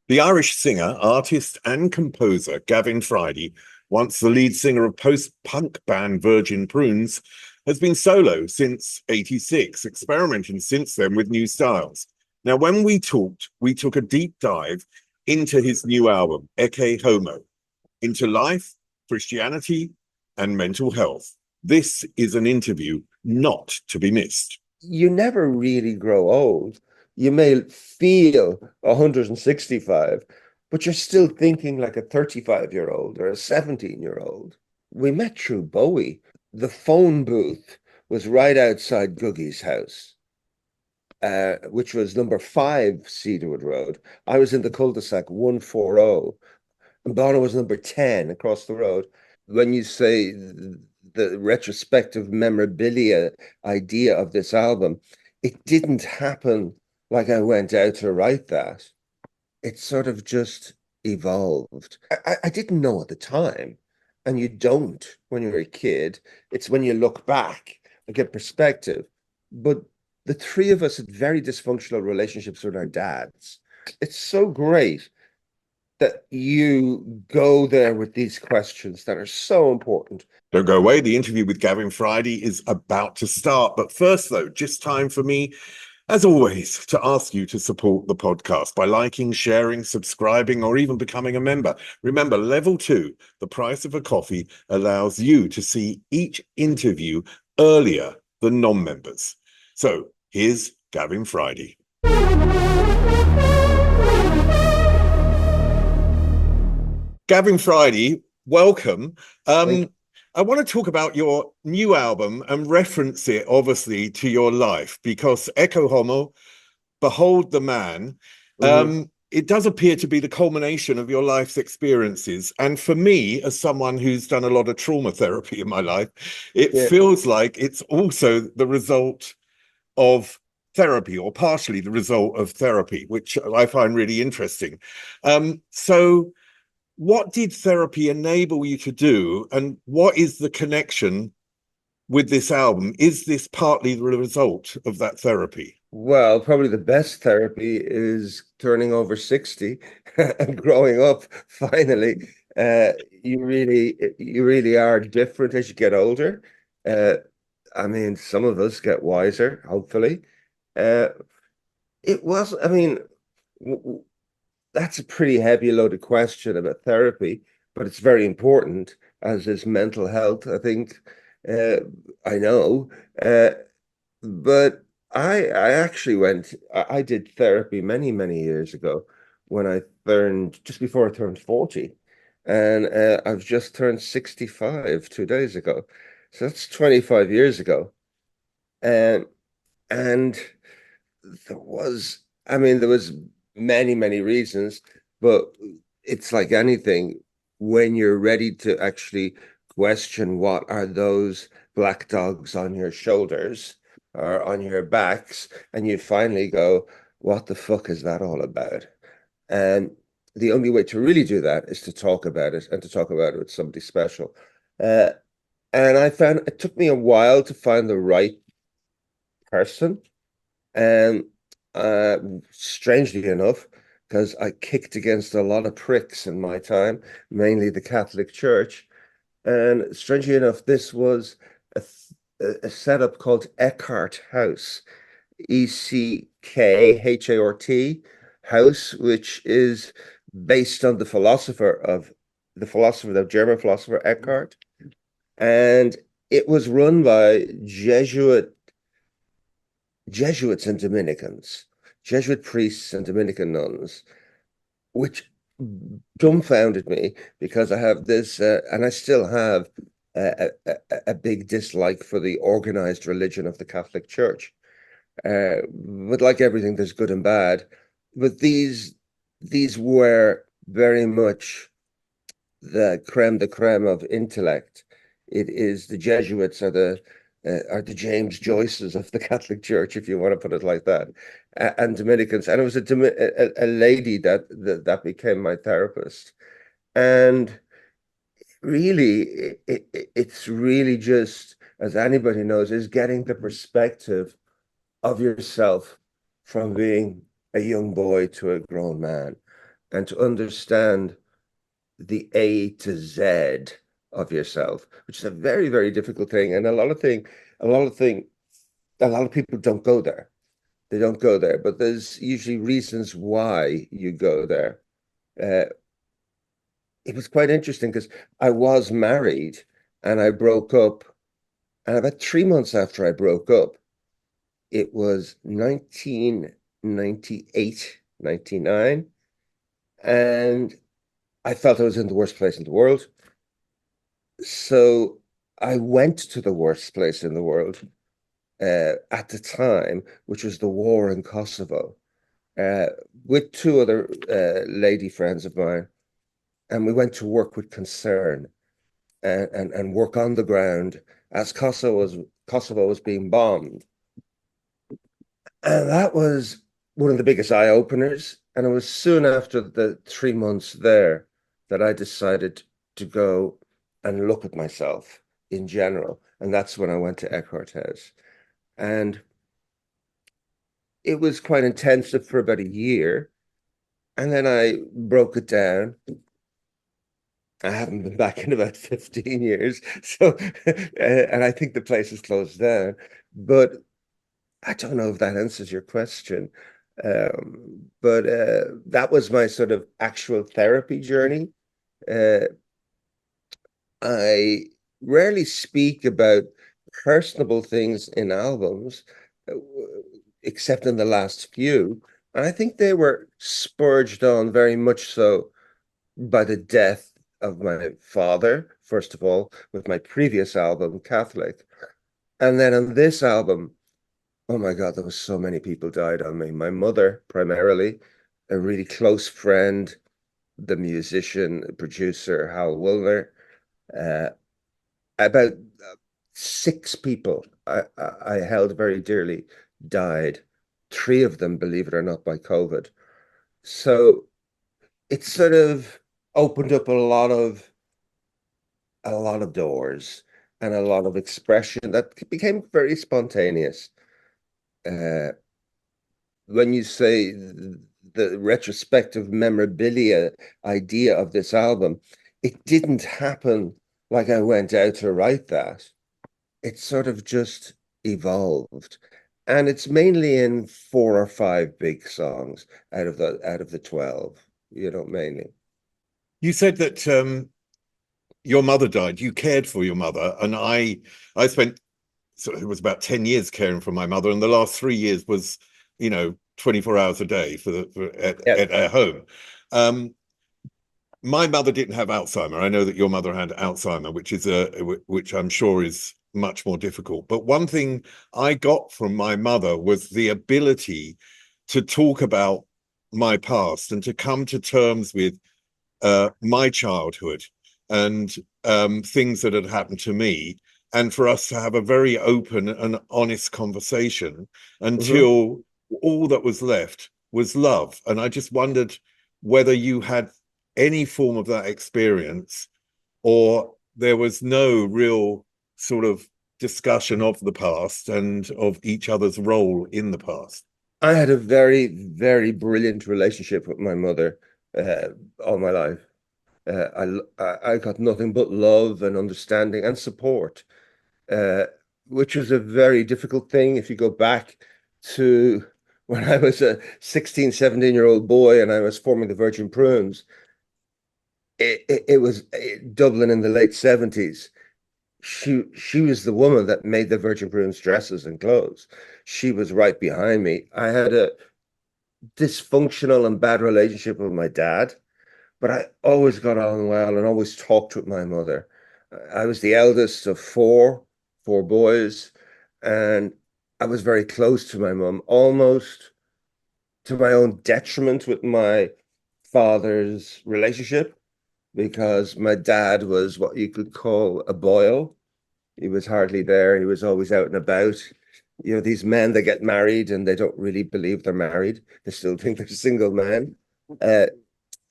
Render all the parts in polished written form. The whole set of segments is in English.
The Irish singer, artist, and composer Gavin Friday, once the lead singer of post-punk band Virgin Prunes, has been solo since '86, experimenting since then with new styles. Now, when we talked, we took a deep dive into his new album, Ecce Homo, into life, Christianity, and mental health. This is an interview not to be missed. You never really grow old. You may feel 165, but you're still thinking like a 35-year-old or a 17-year-old. We met through Bowie. The phone booth was right outside Guggi's house, which was number 5 Cedarwood Road. I was in the cul-de-sac 140, and Bono was number 10 across the road. When you say the retrospective memorabilia idea of this album, it didn't happen like I went out to write that. It sort of just evolved. I didn't know at the time, and you don't when you're a kid. It's when you look back and get perspective. But the three of us had very dysfunctional relationships with our dads. It's so great that you go there with these questions that are so important. Don't go away. The interview with Gavin Friday is about to start. But first, though, just time for me, as always, to ask you to support the podcast by liking, sharing, subscribing, or even becoming a member. Remember, level 2, the price of a coffee, allows you to see each interview earlier than non-members. So here's Gavin Friday. Gavin Friday, welcome. I want to talk about your new album and reference it, obviously, to your life, because Ecce Homo, Behold the Man, it does appear to be the culmination of your life's experiences. And for me, as someone who's done a lot of trauma therapy in my life, it Yeah. feels like it's also the result of therapy, or partially the result of therapy, which I find really interesting. So what did therapy enable you to do, and what is the connection with this album? Is this partly the result of that therapy? Well, probably the best therapy is turning over 60 and growing up finally. You really are different as you get older. Uh, I mean, some of us get wiser, hopefully. Uh, it was, I mean, w w- that's a pretty heavy loaded question about therapy, but it's very important, as is mental health, I think. Uh, I know. But I actually I did therapy many, many years ago when I turned, just before I turned 40. And I've just turned 65 2 days ago. So that's 25 years ago. Um, and there was many, many reasons, but it's like anything, when you're ready to actually question what are those black dogs on your shoulders or on your backs, and you finally go, what the fuck is that all about? And the only way to really do that is to talk about it, and to talk about it with somebody special. Uh, and I found it took me a while to find the right person. And strangely enough, because I kicked against a lot of pricks in my time, mainly the Catholic Church. And strangely enough, this was a setup called Eckhart House, Eckhart House, which is based on the German philosopher Eckhart. And it was run by Jesuits and Dominicans, Jesuit priests and Dominican nuns, which dumbfounded me, because I have this, and I still have a big dislike for the organized religion of the Catholic Church. But like everything, there's good and bad. But these were very much the creme of intellect. It is the Jesuits are the James Joyces of the Catholic Church, if you want to put it like that, and Dominicans. And it was a lady that became my therapist. And really, it's really just, as anybody knows, is getting the perspective of yourself from being a young boy to a grown man. and to understand the A to Z of yourself, which is a very, very difficult thing. And a lot of thing, a lot of people don't go there. They don't go there, but there's usually reasons why you go there. Uh, it was quite interesting because I was married and I broke up. And about 3 months after I broke up, it was 1998, 99, and I felt I was in the worst place in the world. So I went to the worst place in the world at the time, which was the war in Kosovo, uh, with two other lady friends of mine. And we went to work with concern and work on the ground as Kosovo was being bombed. And that was one of the biggest eye openers. And it was soon after the 3 months there that I decided to go and look at myself in general. And that's when I went to Eckhart House. And it was quite intensive for about a year. And then I broke it down. I haven't been back in about 15 years. So, and I think the place is closed down. But I don't know if that answers your question. But that was my sort of actual therapy journey. Uh, I rarely speak about personable things in albums, uh, except in the last few. And I think they were spurged on very much so by the death of my father, first of all, with my previous album, Catholic. And then on this album, oh my God, there was so many people died on me. My mother, primarily, a really close friend, the musician, producer, Hal Wilner. Uh, about six people I held very dearly died. Three of them, believe it or not, by COVID. So it sort of opened up a lot of doors and a lot of expression that became very spontaneous. Uh, when you say the retrospective memorabilia idea of this album, it didn't happen like I went out to write that. It sort of just evolved. And it's mainly in four or five big songs out of the 12, mainly. You said that your mother died. You cared for your mother, and I spent, so it was about 10 years caring for my mother, and the last 3 years was, 24 hours a day Yeah. at her home. Um, my mother didn't have Alzheimer. I know that your mother had Alzheimer, which I'm sure is much more difficult. But one thing I got from my mother was the ability to talk about my past and to come to terms with my childhood and things that had happened to me, and for us to have a very open and honest conversation Mhm. until all that was left was love. And I just wondered whether you had any form of that experience, or there was no real sort of discussion of the past and of each other's role in the past. I had a very, very brilliant relationship with my mother uh, all my life. I got nothing but love and understanding and support, uh, which was a very difficult thing if you go back to when I was a 16, 17-year-old boy and I was forming the Virgin Prunes. It was Dublin in the late 70s. She was the woman that made the Virgin Prunes dresses and clothes. She was right behind me. I had a dysfunctional and bad relationship with my dad, but I always got on well and always talked with my mother. I was the eldest of four boys, and I was very close to my mum, almost to my own detriment with my father's relationship, because my dad was what you could call a boil. He was hardly there. He was always out and about. These men that get married and they don't really believe they're married. They still think they're single men. Uh,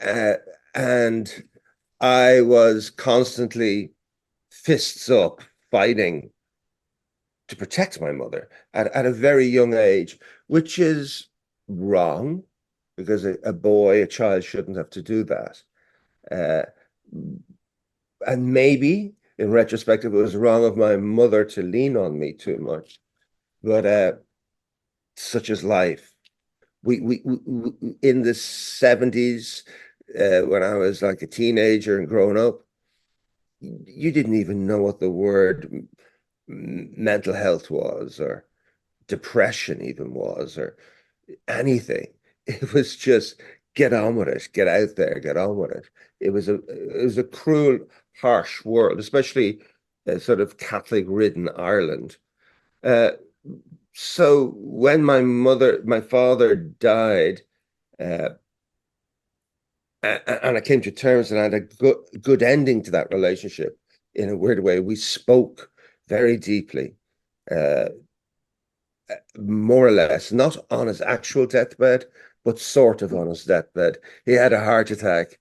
uh, and I was constantly fists up fighting to protect my mother at a very young age, which is wrong. because a child shouldn't have to do that. Uh, and maybe in retrospect, it was wrong of my mother to lean on me too much, but such is life. We in the 70s, when I was like a teenager and growing up, you didn't even know what the word mental health was, or depression even was, or anything. It was just get on with it, get out there, get on with it. It was a cruel, harsh world, especially sort of Catholic-ridden Ireland. Uh, so when my father died, uh, and I came to terms and I had a good ending to that relationship in a weird way. We spoke very deeply, uh, more or less, not on his actual deathbed, but sort of on his deathbed. He had a heart attack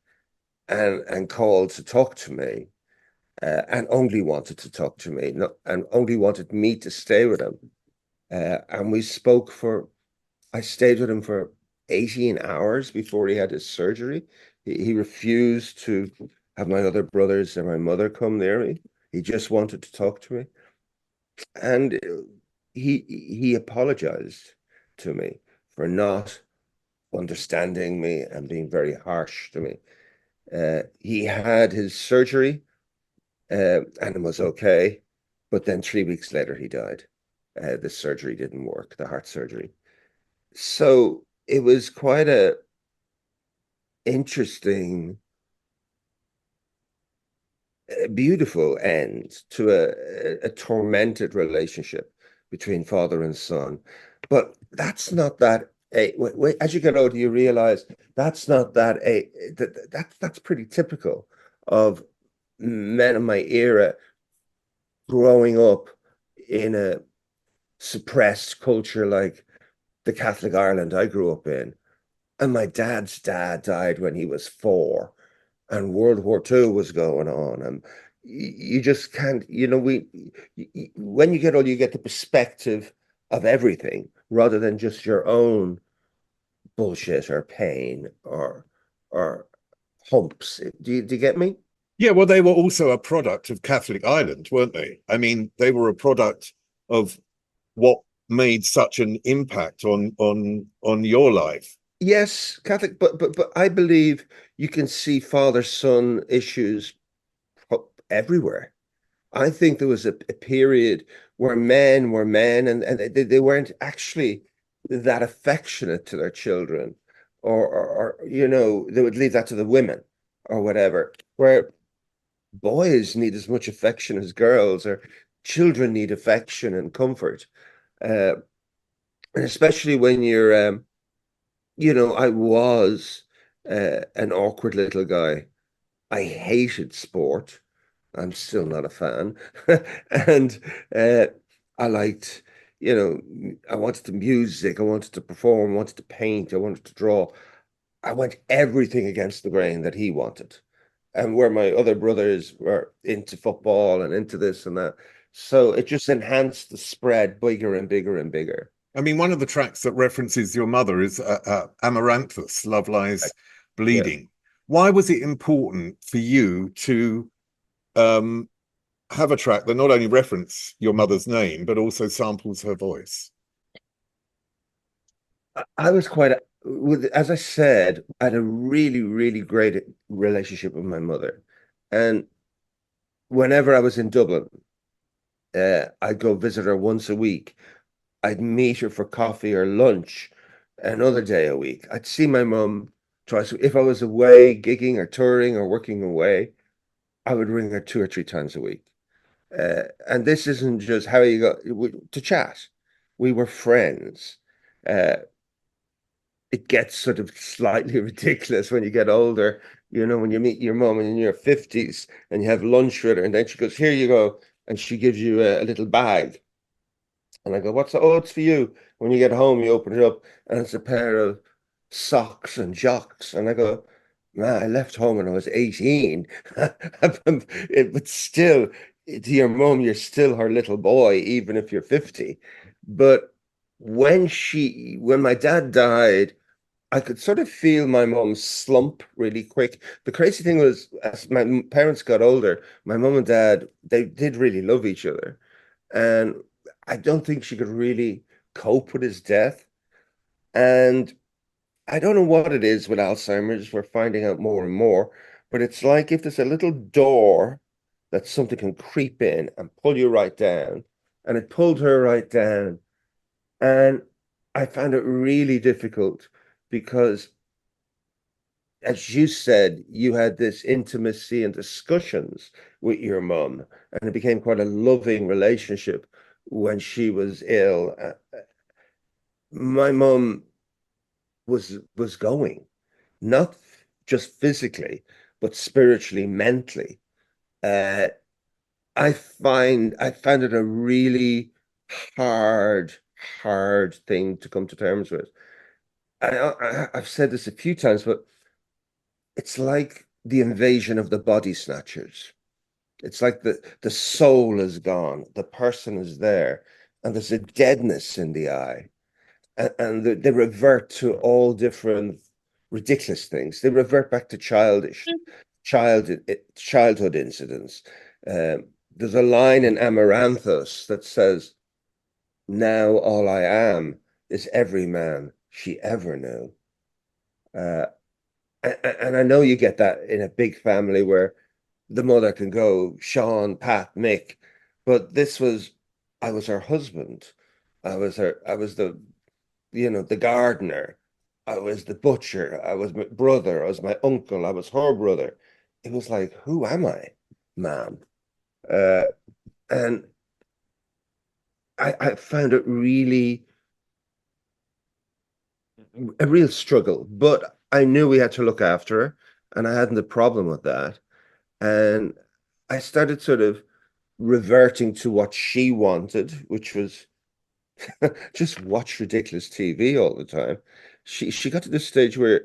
and called to talk to me, and only wanted to talk to me, and only wanted me to stay with him. And we spoke I stayed with him for 18 hours before he had his surgery. He refused to have my other brothers and my mother come near me. He just wanted to talk to me. And he apologized to me for not understanding me and being very harsh to me. He had his surgery, and it was okay, but then 3 weeks later he died. The surgery didn't work, the heart surgery. So it was quite a interesting, beautiful end to a tormented relationship between father and son. But that's not that. As you get older, you realize that's not that. That's pretty typical of men of my era growing up in a suppressed culture like the Catholic Ireland I grew up in. And my dad's dad died when he was 4, and World War II was going on. And you just can't, when you get old, you get the perspective of everything rather than just your own bullshit or pain or humps. Do you get me? Yeah, well, they were also a product of Catholic Ireland, weren't they? I mean, they were a product of what made such an impact on your life. Yes, Catholic, but I believe you can see father-son issues everywhere. I think there was a period where men were men, and they weren't actually that affectionate to their children, or they would leave that to the women or whatever, where boys need as much affection as girls, or children need affection and comfort. Uh, and especially when I was an awkward little guy. I hated sport. I'm still not a fan. And uh, I liked, I wanted to music, I wanted to perform, I wanted to paint, I wanted to draw. I went everything against the grain that he wanted. And where my other brothers were into football and into this and that. So it just enhanced the spread bigger and bigger and bigger. I mean, one of the tracks that references your mother is Amaranthus, Love Lies Yeah. Bleeding. Why was it important for you to um, have a track that not only reference your mother's name, but also samples her voice? I was as I said, I had a really, really great relationship with my mother. And whenever I was in Dublin, I'd go visit her once a week. I'd meet her for coffee or lunch another day a week. I'd see my mum twice. If I was away gigging or touring or working away, I would ring her 2 or 3 times a week. And this isn't just how you go to chat. We were friends. Uh, it gets sort of slightly ridiculous when you get older. When you meet your mom in your 50s and you have lunch with her, and then she goes, "Here you go," and she gives you a little bag. And I go, "What's that?" "Oh, it's for you." When you get home, you open it up, and it's a pair of socks and Jacques. And I go, "Man, I left home when I was 18." But still, to your mom, you're still her little boy, even if you're 50. But when my dad died, I could sort of feel my mum slump really quick. The crazy thing was, as my parents got older, my mum and dad, they did really love each other. And I don't think she could really cope with his death. And I don't know what it is with Alzheimer's. We're finding out more and more, but it's like if there's a little door that something can creep in and pull you right down. And it pulled her right down. And I found it really difficult because, as you said, you had this intimacy and discussions with your mum, and it became quite a loving relationship when she was ill. My mum was going, not just physically, but spiritually, mentally. Uh, I found it a really hard, hard thing to come to terms with. I've said this a few times, but it's like the invasion of the body snatchers. It's like the soul is gone, the person is there, and there's a deadness in the eye, and they revert to all different ridiculous things. They revert back to childhood incidents. There's a line in Amaranthus that says, "Now all I am is every man she ever knew." Uh, and I know you get that in a big family where the mother can go, Sean, Pat, Mick, but I was her husband. I was the gardener. I was the butcher. I was my brother. I was my uncle. I was her brother. It was like, who am I, man? Uh, and I found it really a real struggle, but I knew we had to look after her, and I hadn't a problem with that. And I started sort of reverting to what she wanted, which was just watch ridiculous TV all the time. She got to the stage where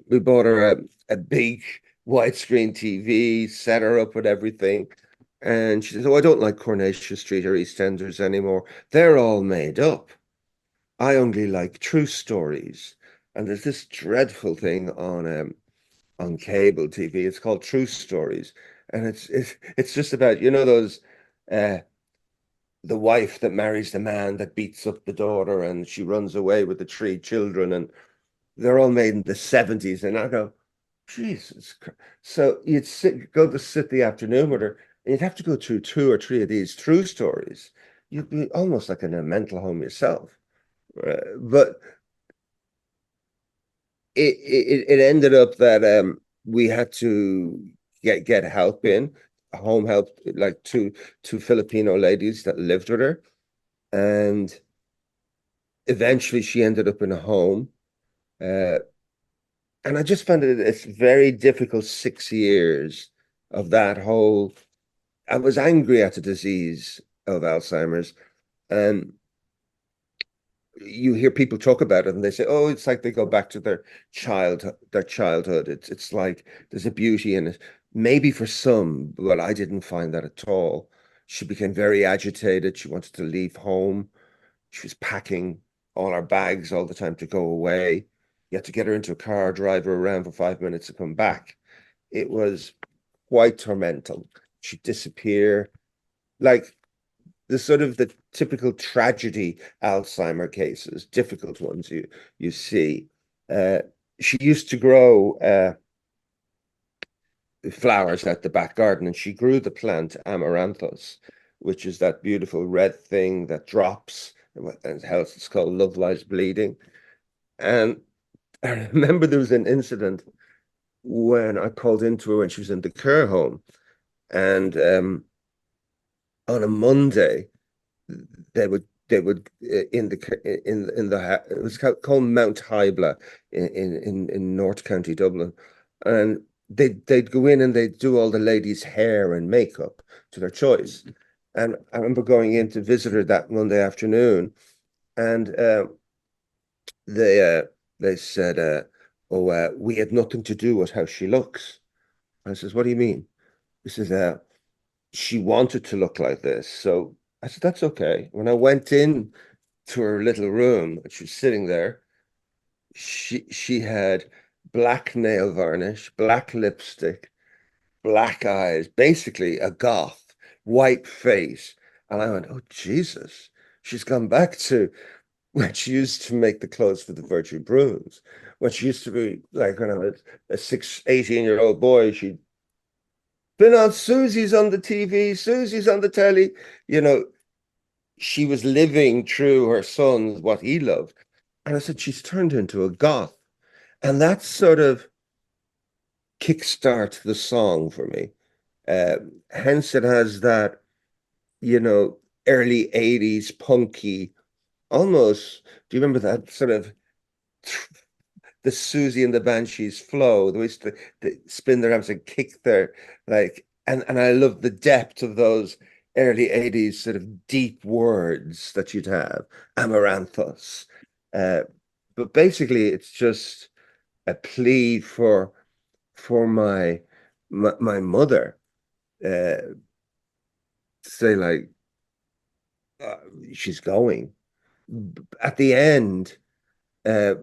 we bought her a big widescreen TV, set her up with everything. And she said, "Oh, I don't like Coronation Street or EastEnders anymore. They're all made up. I only like true stories." And there's this dreadful thing on cable TV. It's called True Stories, and it's just about those uh, the wife that marries the man that beats up the daughter, and she runs away with the three children, and they're all made in the 70s. And I go, Jesus Christ. So go to sit the afternoon with her, and you'd have to go through two or three of these true stories. You'd be almost like in a mental home yourself. But it ended up that we had to get help in, home help, like two Filipino ladies that lived with her. And eventually she ended up in a home. Uh, and I just found it's very difficult 6 years of that whole. I was angry at the disease of Alzheimer's, and you hear people talk about it, and they say, "Oh, it's like they go back to their childhood. It's like there's a beauty in it." Maybe for some, but I didn't find that at all. She became very agitated. She wanted to leave home. She was packing all our bags all the time to go away. You had to get her into a car, drive her around for 5 minutes to come back. It was quite tormenting. She'd disappear. Like the typical tragedy Alzheimer cases, difficult ones you see. Uh, she used to grow flowers at the back garden, and she grew the plant Amaranthus, which is that beautiful red thing that drops, and it's called Love Lies Bleeding. And I remember there was an incident when I called into her when she was in the care home, and on a Monday they would it was called Mount Hybla in North County Dublin, and they'd go in and they'd do all the ladies' hair and makeup to their choice. And I remember going in to visit her that Monday afternoon, and they they said, "Oh, we had nothing to do with how she looks." I says, "What do you mean?" He says, "She wanted to look like this." So I said, "That's okay." When I went in to her little room, she was sitting there. she had black nail varnish, black lipstick, black eyes, basically a goth, white face. And I went, oh, Jesus, she's gone back to when she used to make the clothes for the Virgin Prunes. When she used to be like when I was a 18-year-old boy, she'd been on Susie's on the TV, Susie's on the telly. You know, she was living through her son's what he loved. And I said, she's turned into a goth. And that sort of kickstart the song for me. Uh, Hence, it has that, you know, early 80s punky, almost. Do you remember that sort of the Susie and the Banshees flow? They used to spin their arms and kick their, like, and I love the depth of those early 80s sort of deep words that you'd have, Amaranthus. Uh, but basically, it's just a plea for my mother to say like uh, she's going. At the end, uh,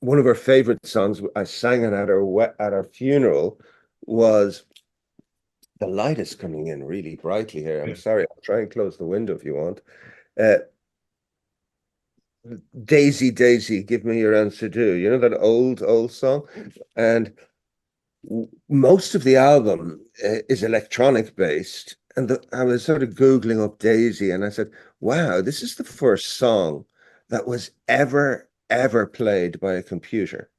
one of her favorite songs I sang it at her funeral was the light is coming in really brightly here. I'm sorry, I'll try and close the window if you want. Uh, Daisy, Daisy, give me your answer do. You know that old song? And most of the album is electronic based. And I was sort of Googling up Daisy and I said, wow, this is the first song that was ever played by a computer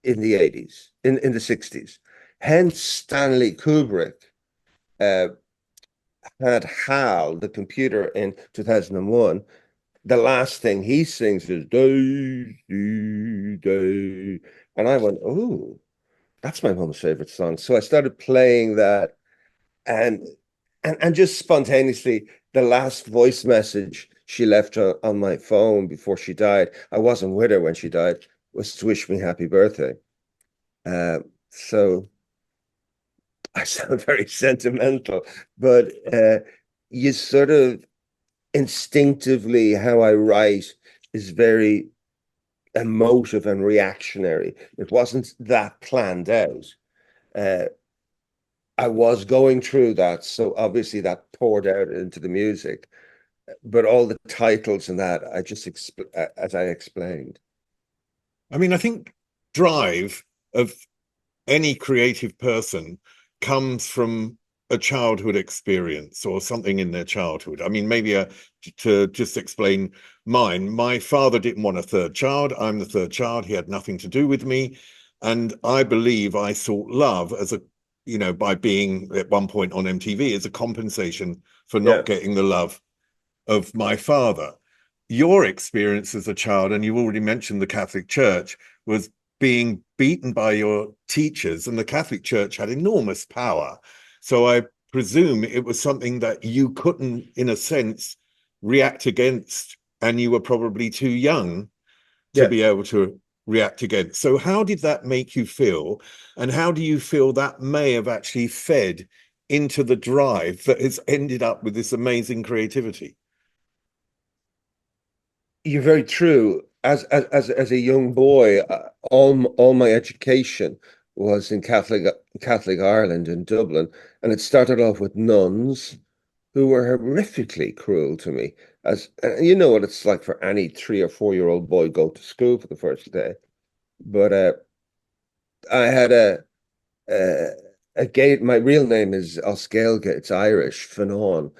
in the 80s, in the 60s. Hence, Stanley Kubrick uh, had HAL, the computer, in 2001. The last thing he sings is Daisy, Day. And I went, oh, that's my mom's favorite song. So I started playing that and and just spontaneously, the last voice message she left on my phone before she died, I wasn't with her when she died, was to wish me happy birthday. So I sound very sentimental, but you sort of instinctively how I write is very emotive and reactionary. It wasn't that planned out. Uh, I was going through that, so obviously that poured out into the music. But all the titles and that, I just as I explained. I mean, I think drive of any creative person comes from a childhood experience or something in their childhood. I mean, maybe to just explain mine, my father didn't want a third child. I'm the third child. He had nothing to do with me. And I believe I sought love as a, you know, by being at one point on MTV as a compensation for Yeah. not getting the love of my father. Your experience as a child, and you already mentioned the Catholic Church, was being beaten by your teachers, and the Catholic Church had enormous power. So I presume it was something that you couldn't, in a sense, react against, and you were probably too young to Yeah. be able to react against. So how did that make you feel? And how do you feel that may have actually fed into the drive that has ended up with this amazing creativity? You're very true. As a young boy, all my education was in Catholic Ireland in Dublin, and it started off with nuns who were horrifically cruel to me. As you know what it's like for any 3 or 4 year old boy go to school for the first day. But I had uh, a gate. My real name is Oscailga. It's Irish, Fionnán,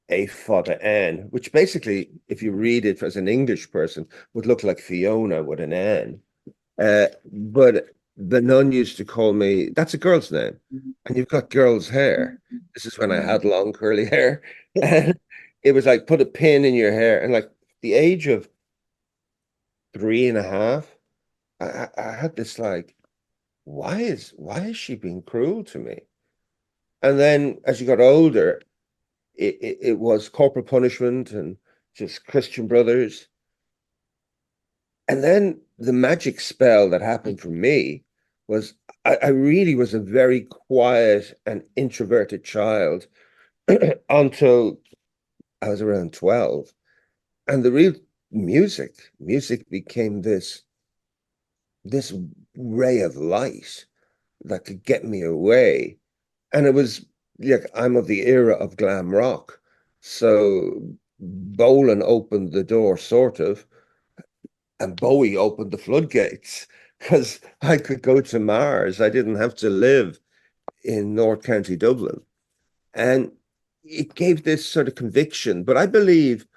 Fioda N, which basically, if you read it as an English person, would look like Fiona with an N. But the nun used to call me, that's a girl's name, and you've got girl's hair. This is when I had long curly hair. And it was like, put a pin in your hair. And like the age of 3.5, I had this like, why is she being cruel to me? And then as you got older, it was corporal punishment and just Christian Brothers. And then the magic spell that happened for me was I really was a very quiet and introverted child until I was around 12. And the real music became this ray of light that could get me away. And it was like, I'm of the era of glam rock. So Bolan opened the door, sort of, and Bowie opened the floodgates because I could go to Mars. I didn't have to live in North County Dublin. And it gave this sort of conviction. But I believe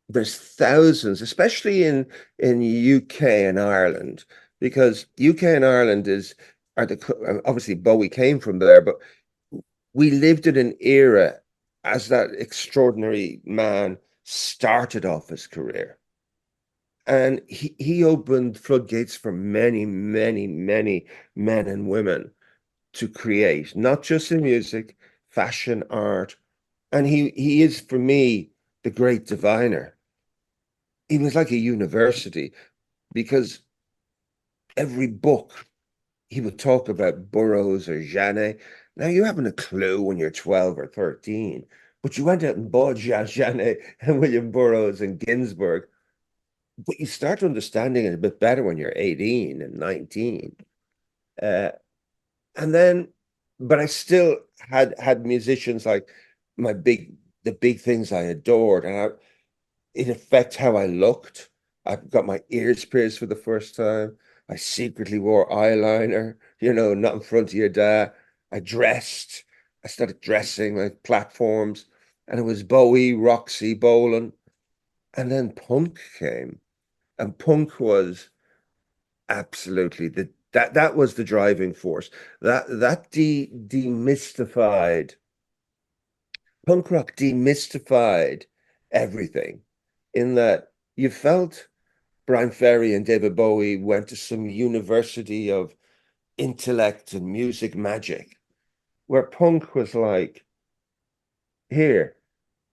there's thousands, especially in UK and Ireland, because UK and Ireland are the obviously Bowie came from there, but we lived in an era as that extraordinary man started off his career. And he opened floodgates for many, many, many men and women to create, not just in music, fashion, art. And he is, for me, the great diviner. He was like a university because every book he would talk about Burroughs or Janet. Now you haven't a clue when you're 12 or 13, but you went out and bought Janet and William Burroughs and Ginsberg. But you start understanding it a bit better when you're 18 and 19. Uh, and then, but I still had musicians like the big things I adored, and it affects how I looked. I got my ears pierced for the first time. I secretly wore eyeliner, not in front of your dad. I dressed. I started dressing like platforms, and it was Bowie, Roxy, Bolan, and then punk came, and punk was absolutely that was the driving force. That demystified punk rock demystified everything in that you felt Brian Ferry and David Bowie went to some university of intellect and music magic, where punk was like, here,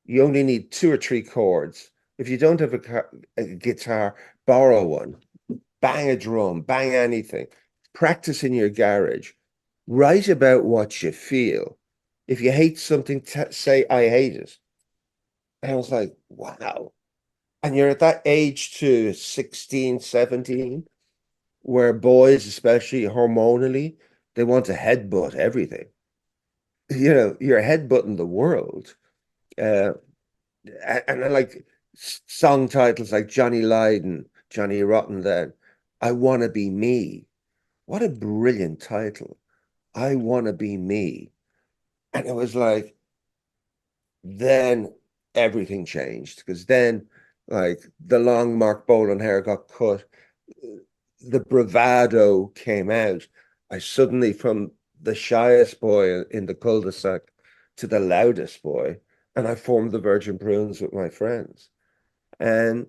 you only need two or three chords. If you don't have a guitar, borrow one, bang a drum, bang anything, practice in your garage, write about what you feel. If you hate something, say, I hate it. And I was like, wow. And you're at that age to 16, 17, where boys, especially hormonally, they want to headbutt everything. You're headbutting the world. Uh, and I like song titles like Johnny Lydon, Johnny Rotten, then I Want to Be Me. What a brilliant title. I Want to Be Me. And it was like, then everything changed because then, like, the long Mark Bolan hair got cut, the bravado came out. I suddenly, from the shyest boy in the cul-de-sac to the loudest boy, and I formed the Virgin Prunes with my friends. And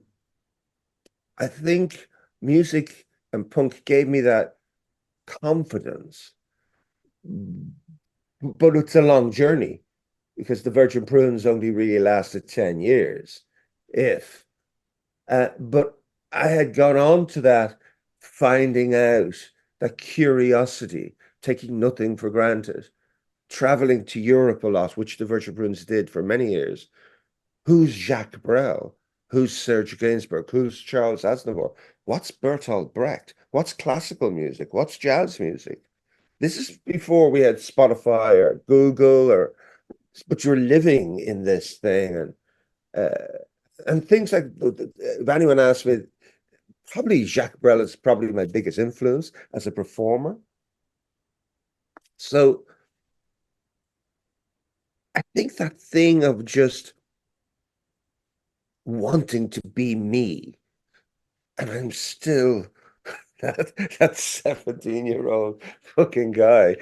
I think music and punk gave me that confidence, but it's a long journey because the Virgin Prunes only really lasted 10 years, if. But I had gone on to that, finding out that curiosity, taking nothing for granted, traveling to Europe a lot, which the Virgin Prunes did for many years. Who's Jacques Brel? Who's Serge Gainsbourg? Who's Charles Aznavour? What's Bertolt Brecht? What's classical music? What's jazz music? This is before we had Spotify or Google, but you're living in this thing, and things like, if anyone asks me, probably Jacques Brel is probably my biggest influence as a performer. So I think that thing of just wanting to be me, and I'm still that 17-year-old fucking guy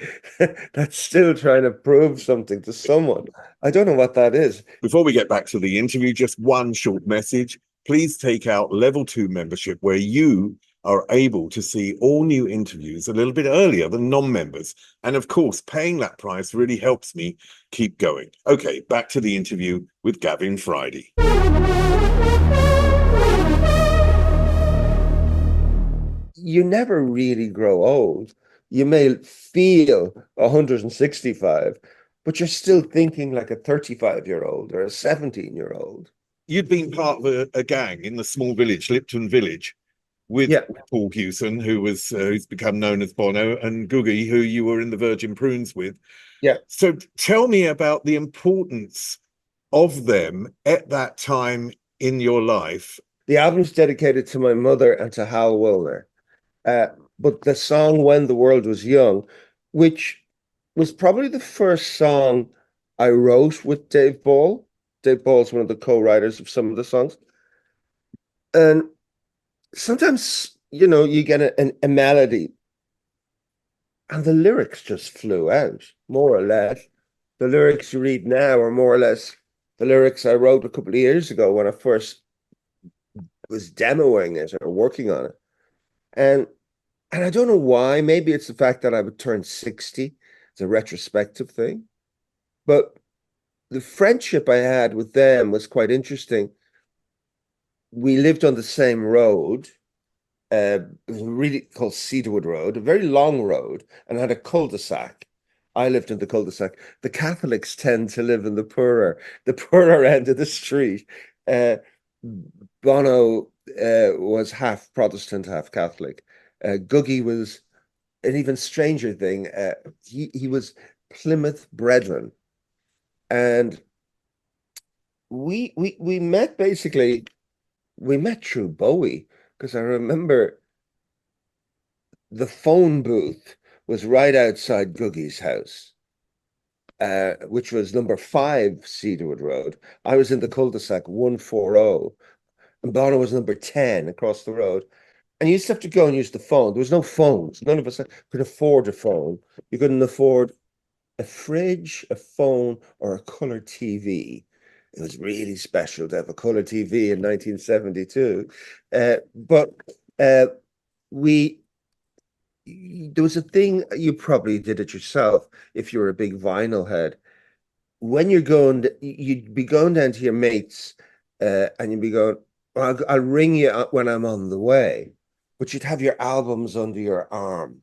that's still trying to prove something to someone. I don't know what that is. Before we get back to the interview, just one short message. Please take out level 2 membership, where you are able to see all new interviews a little bit earlier than non-members. And of course, paying that price really helps me keep going. Okay, back to the interview with Gavin Friday. You never really grow old. You may feel 165, but you're still thinking like a 35-year-old or a 17-year-old. you'd been part of a gang in the small village, Lipton Village, with Yeah, Paul Hewson, who's become known as Bono, and Guggi, who you were in the Virgin Prunes with. yeah. So tell me about the importance of them at that time in your life. The album's dedicated to my mother and to Hal Wilner. Uh, but the song When the World Was Young, which was probably the first song I wrote with Dave Ball. Dave Ball's one of the co-writers of some of the songs. And sometimes, you get a melody and the lyrics just flew out, more or less. The lyrics you read now are more or less the lyrics I wrote a couple of years ago when I first was demoing it or working on it. And And I don't know why. Maybe it's the fact that I would turn 60. It's a retrospective thing. But the friendship I had with them was quite interesting. We lived on the same road. It was really called Cedarwood Road, a very long road, and had a cul-de-sac. I lived in the cul-de-sac. The Catholics tend to live in the poorer end of the street. Uh, Bono was half Protestant, half Catholic. Guggi was an even stranger thing. He was Plymouth Brethren, and we met basically. We met through Bowie because I remember the phone booth was right outside Guggi's house, which was number 5 Cedarwood Road. I was in the cul-de-sac 140, and Bono was number 10 across the road. And you used to have to go and use the phone. There was no phones. None of us could afford a phone. You couldn't afford a fridge, a phone, or a color TV. It was really special to have a color TV in 1972. But we there was a thing, you probably did it yourself if you were a big vinyl head. When you'd be going down to your mates, and you'd be going, well, I'll ring you when I'm on the way. But you'd have your albums under your arm,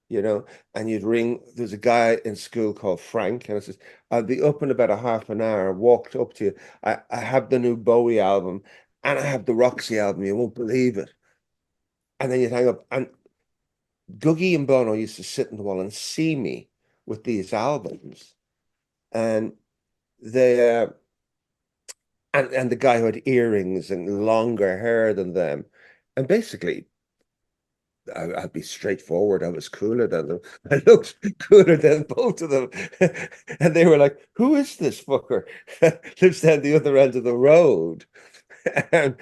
you know, and you'd ring. There's a guy in school called Frank, and I says, I'll be up in about a half an hour. Walked up to you. I have the new Bowie album, and I have the Roxy album. You won't believe it. And then you'd hang up. And Guggi and Bono used to sit in the wall and see me with these albums. And they and the guy who had earrings and longer hair than them. And basically, I'd be straightforward. I was cooler than them. I looked cooler than both of them. And they were like, who is this fucker? Lives down the other end of the road. And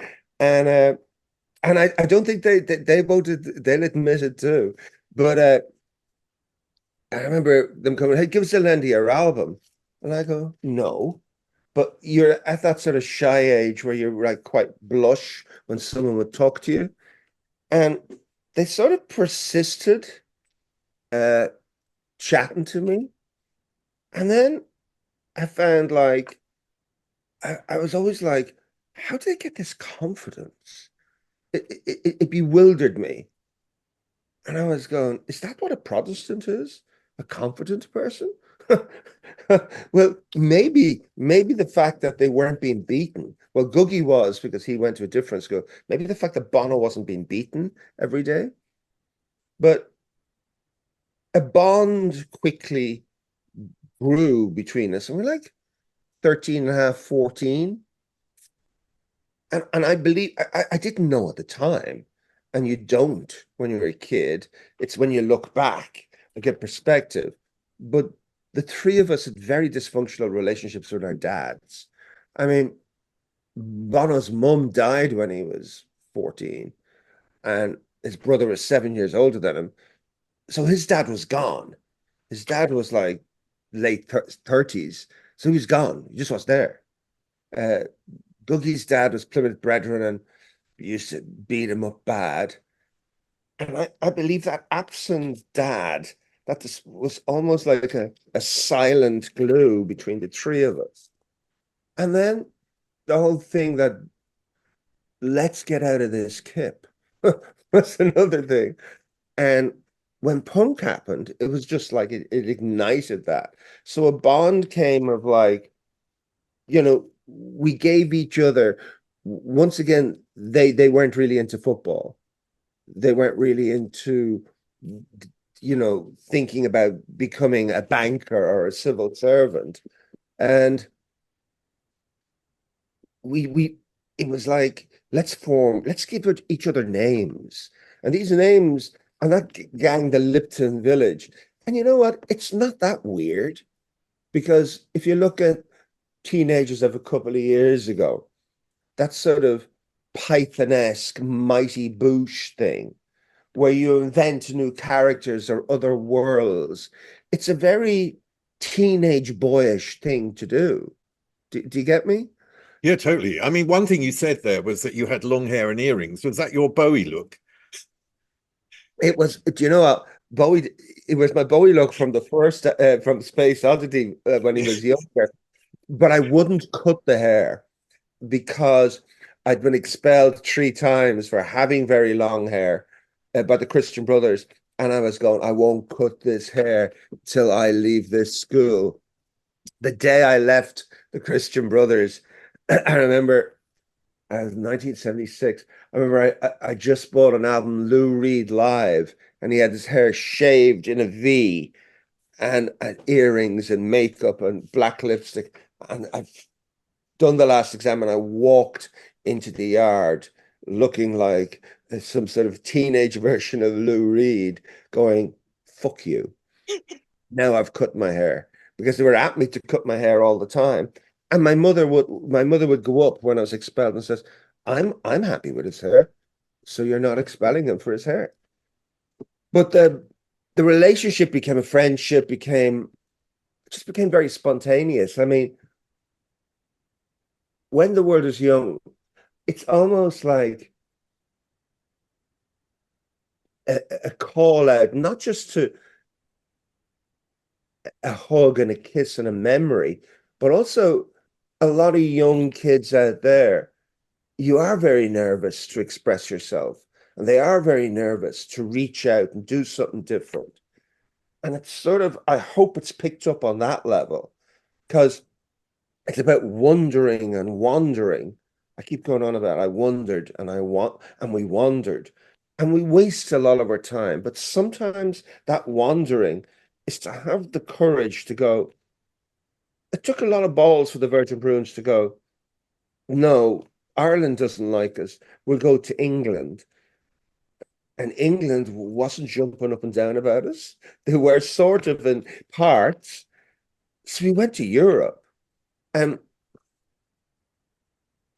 and I don't think they voted, they'll admit it too. But I remember them coming, hey, give us a lend of your album. And I go, no. But you're at that sort of shy age where you're like quite blush when someone would talk to you. And they sort of persisted uh chatting to me. And then I found like I was always like, how do they get this confidence? It bewildered me. And I was going, is that what a Protestant is? A confident person? Well, maybe the fact that they weren't being beaten. Well, Guggi was because he went to a different school. Maybe the fact that Bono wasn't being beaten every day. But a bond quickly grew between us. And we're like 13 and a half, 14. And I believe I didn't know at the time. And you don't when you're a kid. It's when you look back and get perspective. But the three of us had very dysfunctional relationships with our dads. I mean, Bono's mum died when he was 14, and his brother was 7 years older than him. So his dad was gone. His dad was like late 30s. So he was gone. He just was there. Uh, Dougie's dad was Plymouth Brethren and used to beat him up bad. And I believe that absent dad, that was almost like a silent glue between the three of us. And then the whole thing that let's get out of this kip was another thing. And when punk happened, it was just like it ignited that. So a bond came of like, we gave each other, once again, they weren't really into football. They weren't really into, thinking about becoming a banker or a civil servant. And we it was like, let's give each other names. And these names are that gang, the Lipton Village. And you know what? It's not that weird, because if you look at teenagers of a couple of years ago, that sort of Python-esque Mighty Boosh thing, where you invent new characters or other worlds. It's a very teenage boyish thing to do. Do you get me? Yeah, totally. I mean, one thing you said there was that you had long hair and earrings. Was that your Bowie look? It was, do you know what? Bowie, it was my Bowie look from the first, from Space Oddity, when he was younger, but I wouldn't cut the hair because I'd been expelled 3 times for having very long hair, by the Christian Brothers. And I was going, I won't cut this hair till I leave this school. The day I left the Christian Brothers, I remember, was 1976. I remember I just bought an album, Lou Reed Live, and he had his hair shaved in a V, and earrings and makeup and black lipstick. And I've done the last exam, and I walked into the yard looking like some sort of teenage version of Lou Reed, going, fuck you. Now I've cut my hair, because they were at me to cut my hair all the time. And my mother would go up when I was expelled and says, I'm happy with his hair, so you're not expelling him for his hair. But the relationship became a friendship, just became very spontaneous. I mean, when the world is young, it's almost like a call out, not just to a hug and a kiss and a memory, but also a lot of young kids out there, you are very nervous to express yourself, and they are very nervous to reach out and do something different. And it's sort of, I hope it's picked up on that level, because it's about wondering and wandering. I keep going on about I wondered and we wandered, and we waste a lot of our time. But sometimes that wandering is to have the courage to go. It took a lot of balls for the Virgin Prunes to go, no, Ireland doesn't like us. We'll go to England. And England wasn't jumping up and down about us. They were sort of in parts. So we went to Europe. And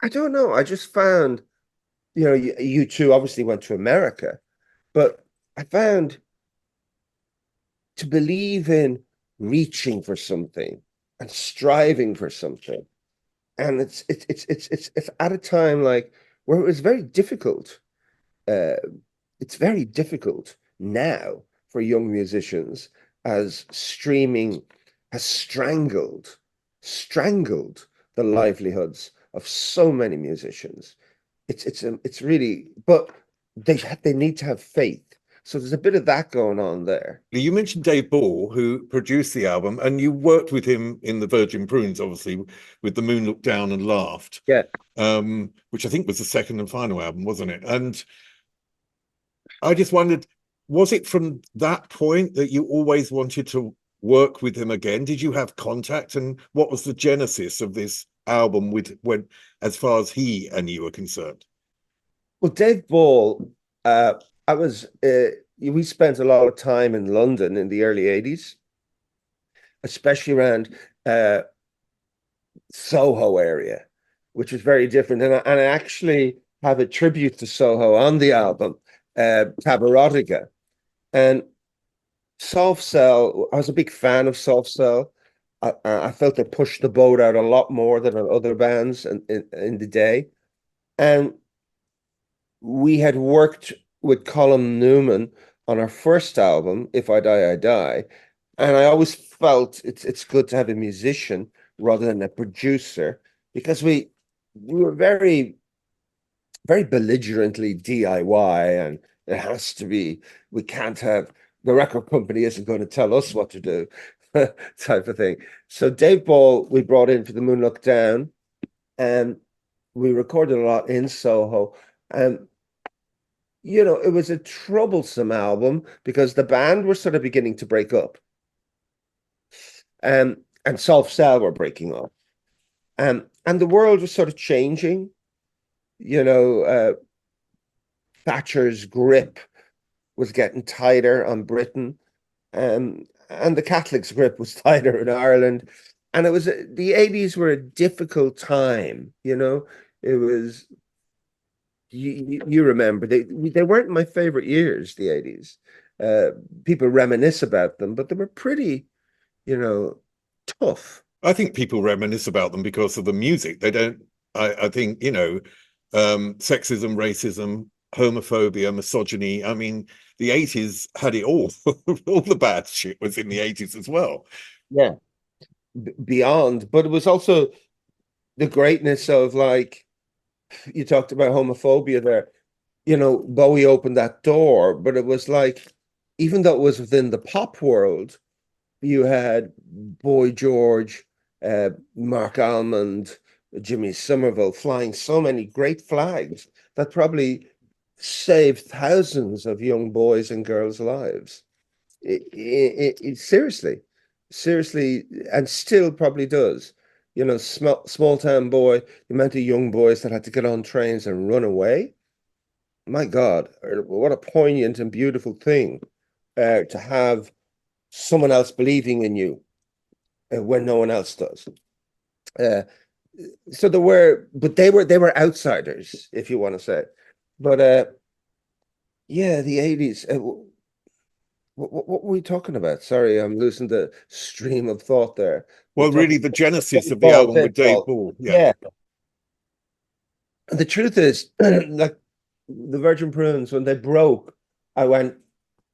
I don't know, I just found, you two obviously went to America, but I found, to believe in reaching for something and striving for something. And it's at a time like where it was very difficult. Uh, it's very difficult now for young musicians, as streaming has strangled the livelihoods of so many musicians. It's really, but they need to have faith. So there's a bit of that going on there. You mentioned Dave Ball, who produced the album, and you worked with him in the Virgin Prunes, obviously, with The Moon Looked Down and Laughed, Yeah. which I think was the second and final album, wasn't it? And I just wondered, was it from that point that you always wanted to work with him again? Did you have contact? And what was the genesis of this album as far as he and you were concerned? Well, Dave Ball, we spent a lot of time in London in the early 80s, especially around Soho area, which was very different. And I actually have a tribute to Soho on the album, Tabarotica. And Soft Cell, I was a big fan of Soft Cell. I felt they pushed the boat out a lot more than on other bands in the day. And we had worked with Colin Newman on our first album, If I Die, I Die. And I always felt it's good to have a musician rather than a producer, because we were very, very belligerently DIY, and it has to be, we can't have, the record company isn't going to tell us what to do, type of thing. So Dave Ball, we brought in for The Moon Looked Down. And we recorded a lot in Soho. And, it was a troublesome album because the band were sort of beginning to break up. And Soft Cell were breaking up. And the world was sort of changing. You know, Thatcher's grip was getting tighter on Britain, and the Catholics' grip was tighter in Ireland. And it was the 80s were a difficult time. It was you remember they weren't my favorite years, the 80s. Uh, People reminisce about them, but they were pretty, you know, tough. I think people reminisce about them because of the music. They don't. I think sexism, racism, homophobia, misogyny. I mean, the 80s had it all. All the bad shit was in the 80s as well. Yeah, beyond, but it was also the greatness of, like, you talked about homophobia there. Bowie opened that door, but it was like, even though it was within the pop world, you had Boy George, Mark Almond, Jimmy Somerville flying so many great flags that probably saved thousands of young boys and girls' lives. Seriously, seriously, and still probably does. Small town boy, the amount of young boys that had to get on trains and run away. My God, what a poignant and beautiful thing to have someone else believing in you when no one else does. Uh, so but they were outsiders, if you want to say. But yeah, the 80s. What were we talking about? Sorry, I'm losing the stream of thought there. We're Well, talking really, the genesis Dave of the Ball, album Dave with Dave Ball. Ball. Yeah. Yeah. And the truth is, like the Virgin Prunes, when they broke, I went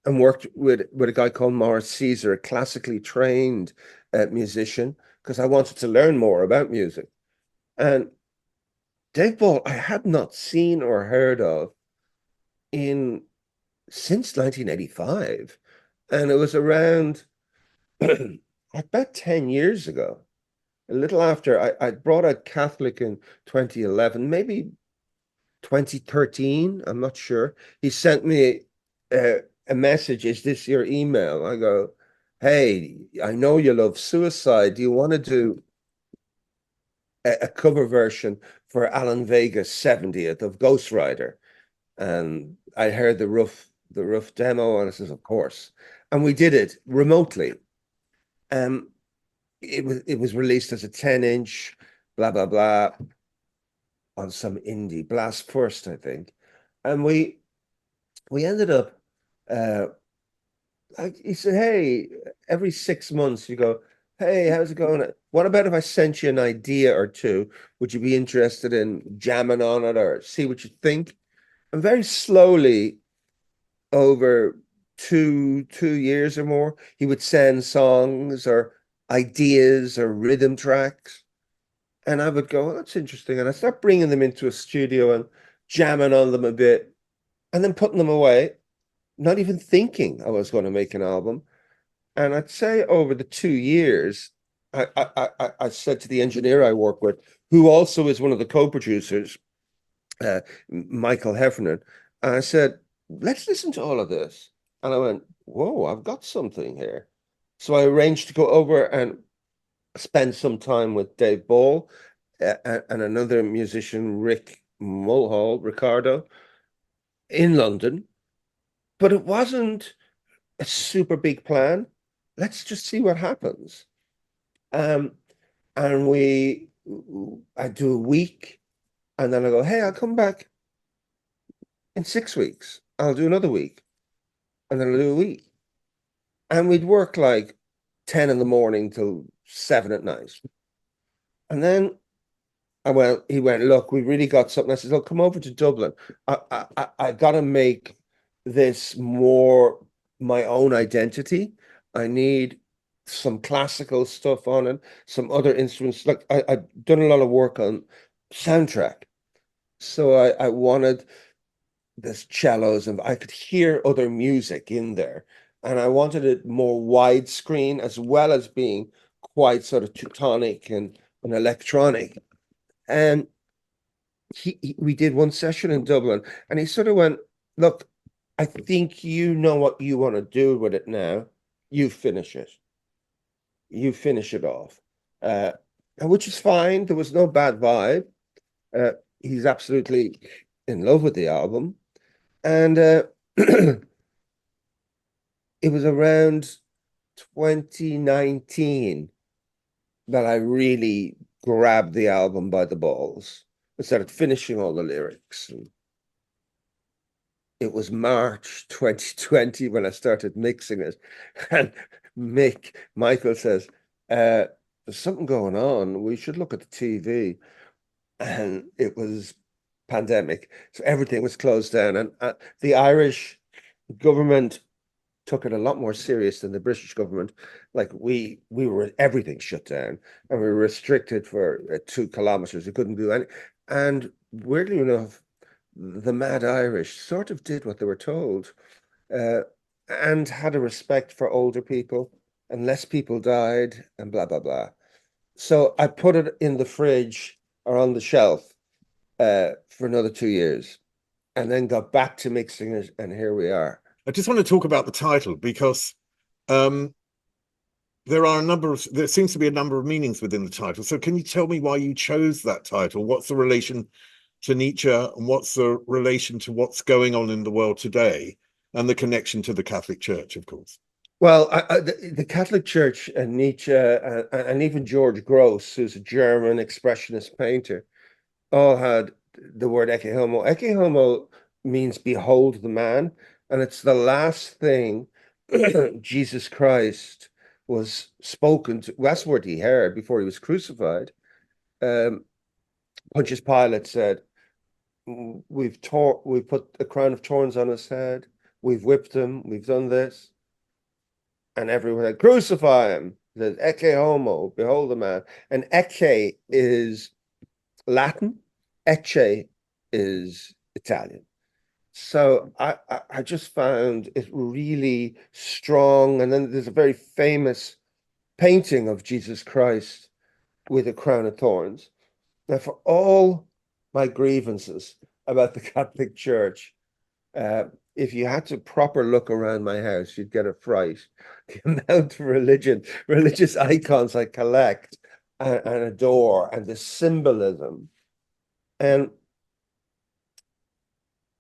and worked with a guy called Morris Caesar, a classically trained musician, because I wanted to learn more about music. And Dave Ball, I had not seen or heard of in since 1985. And it was around about 10 years ago, a little after I brought out Catholic in 2011, maybe 2013. I'm not sure. He sent me a message. Is this your email? I go, hey, I know you love Suicide. Do you want to do a cover version for Alan Vega's 70th of Ghost Rider? And I heard the rough demo, and I says, of course. And we did it remotely. Um, it was released as a 10-inch, blah blah blah, on some indie Blast First, I think. And we ended up, he said, hey, every 6 months you go, hey, how's it going? What about if I sent you an idea or two? Would you be interested in jamming on it or see what you think? And very slowly, over two years or more, he would send songs or ideas or rhythm tracks. And I would go, oh, that's interesting. And I start bringing them into a studio and jamming on them a bit and then putting them away, not even thinking I was going to make an album. And I'd say over the 2 years, I said to the engineer I work with, who also is one of the co-producers, Michael Heffernan, and I said, let's listen to all of this. And I went, whoa, I've got something here. So I arranged to go over and spend some time with Dave Ball and another musician, Ricardo, in London. But it wasn't a super big plan. Let's just see what happens. Um, and I do a week, and then I go, hey, I'll come back in 6 weeks. I'll do another week, and then I'll do a week. And we'd work like 10 in the morning till 7 at night. And then he went, look, we really got something. I said, look, come over to Dublin. I got to make this more my own identity. I need some classical stuff on it, some other instruments. Like I've done a lot of work on soundtrack. So I wanted this cellos, and I could hear other music in there. And I wanted it more widescreen as well as being quite sort of Teutonic and electronic. And we did one session in Dublin, and he sort of went, look, I think you know what you want to do with it now. You finish it. You finish it off. Uh, which is fine. There was no bad vibe. Uh, he's absolutely in love with the album. And it was around 2019 that I really grabbed the album by the balls and started finishing all the lyrics. And it was March 2020 when I started mixing it. And Michael says, there's something going on. We should look at the TV. And it was pandemic. So everything was closed down. And the Irish government took it a lot more serious than the British government. Like we were, everything shut down and we were restricted for 2 kilometers. We couldn't do any. And weirdly enough, the mad Irish sort of did what they were told, uh, and had a respect for older people, and less people died, and blah blah blah. So I put it in the fridge or on the shelf for another 2 years, and then got back to mixing it, and here we are. I just want to talk about the title because um, there seems to be a number of meanings within the title. So can you tell me why you chose that title? What's the relation to Nietzsche, and what's the relation to what's going on in the world today, and the connection to the Catholic Church, of course? Well, the Catholic Church and Nietzsche and even George Gross, who's a German expressionist painter, all had the word Ecce Homo. Ecce Homo means behold the man, and it's the last thing Jesus Christ was spoken to. That's what he heard before he was crucified. Um, Pontius Pilate said, we've put a crown of thorns on his head, we've whipped him, we've done this." And everyone said, "Crucify him." He says, "Ecce Homo, behold the man." And Ecce is Latin, Ecce is Italian. So I just found it really strong. And then there's a very famous painting of Jesus Christ with a crown of thorns. Now, for all my grievances about the Catholic Church, uh, if you had to proper look around my house, you'd get a fright. The amount of religious icons I collect and adore, and the symbolism. And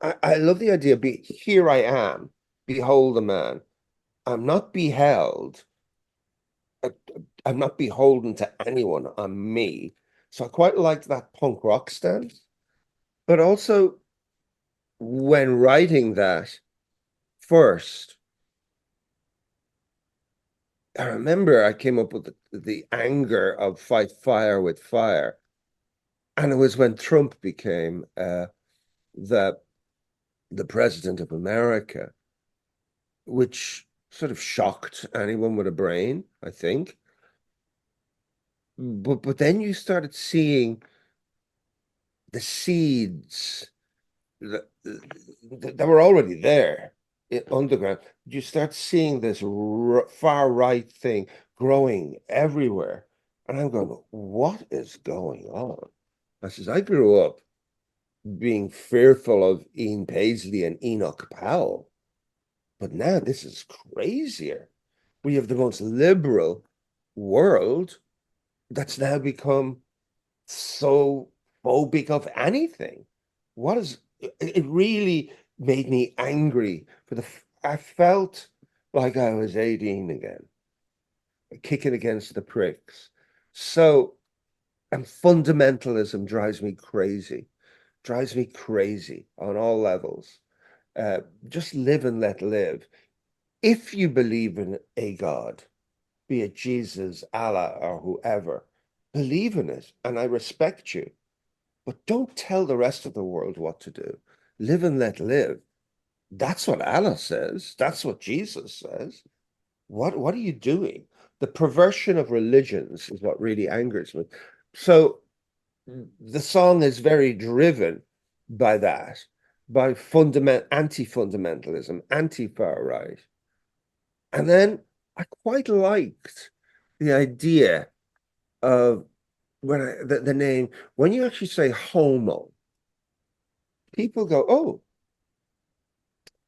I love the idea of here I am, behold the man. I'm not beheld. I'm not beholden to anyone. I'm me. So I quite like that punk rock stance. But also, when writing that first, I remember I came up with the anger of fight fire with fire. And it was when Trump became the president of America, which sort of shocked anyone with a brain, I think. But then you started seeing the seeds that, that were already there underground. You start seeing this far right thing growing everywhere. And I'm going, what is going on? I says, I grew up being fearful of Ian Paisley and Enoch Powell, but now this is crazier. We have the most liberal world that's now become so phobic of anything. What is it really made me angry for I felt like I was 18 again, kicking against the pricks. So, and fundamentalism drives me crazy on all levels. Just live and let live. If you believe in a God, be it Jesus, Allah, or whoever, believe in it, and I respect you. But don't tell the rest of the world what to do. Live and let live. That's what Allah says. That's what Jesus says. What are you doing? The perversion of religions is what really angers me. So the song is very driven by that, by anti-fundamentalism, anti-far right. And then I quite liked the idea of the name, when you actually say homo, people go, oh,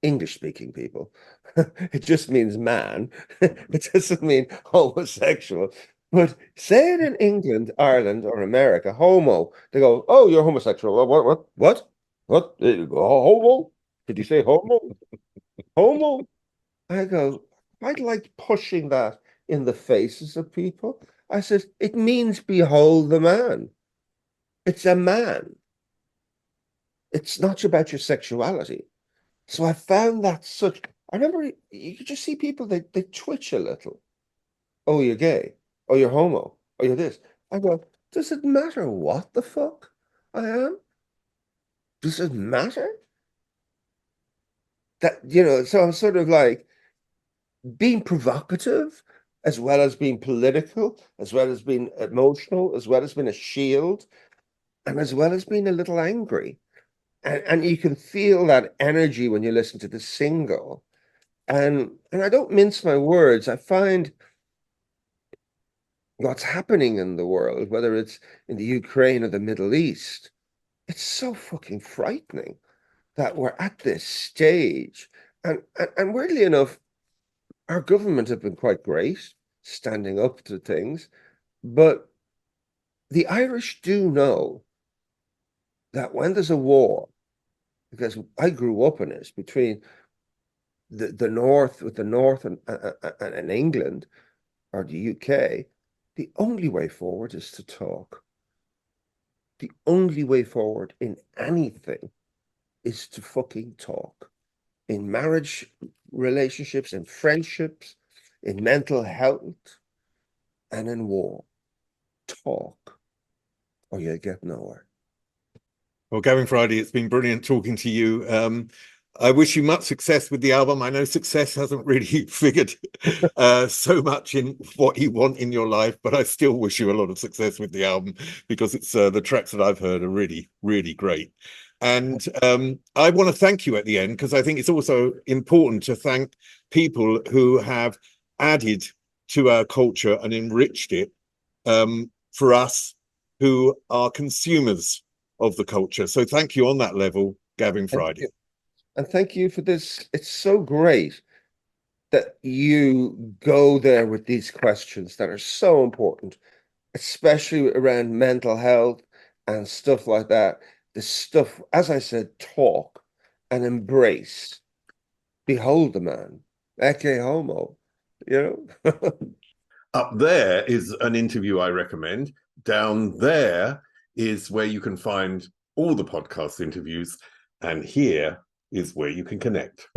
English speaking people. It just means man. It doesn't mean homosexual. But say it in England, Ireland, or America, homo. They go, oh, you're homosexual. What? Homo? Did you say homo? Homo? I go, I like pushing that in the faces of people. I said, it means behold the man. It's a man. It's not about your sexuality. So I found that such. I remember you could just see people, they twitch a little. Oh, you're gay. Oh, you're homo. Oh, you're this. I go, does it matter what the fuck I am? Does it matter? So I'm sort of like being provocative as well as being political, as well as being emotional, as well as being a shield, and as well as being a little angry. And you can feel that energy when you listen to the single. And I don't mince my words. I find what's happening in the world, whether it's in the Ukraine or the Middle East, it's so fucking frightening that we're at this stage. And weirdly enough, our government have been quite great standing up to things, but the Irish do know that when there's a war, because I grew up in it between the North, with the North and England or the UK, the only way forward is to talk. The only way forward in anything is to fucking talk. In marriage relationships, in friendships, in mental health, and in war. Talk, or you get nowhere. Well, Gavin Friday, it's been brilliant talking to you. I wish you much success with the album. I know success hasn't really figured so much in what you want in your life, but I still wish you a lot of success with the album because it's the tracks that I've heard are really, really great. And I want to thank you at the end because I think it's also important to thank people who have added to our culture and enriched it for us who are consumers of the culture. So thank you on that level, Gavin Friday. And thank you for this. It's so great that you go there with these questions that are so important, especially around mental health and stuff like that. The stuff, as I said, talk and embrace. Behold the man. Ecce Homo, you know? Up there is an interview I recommend. Down there is where you can find all the podcast interviews. And here is where you can connect.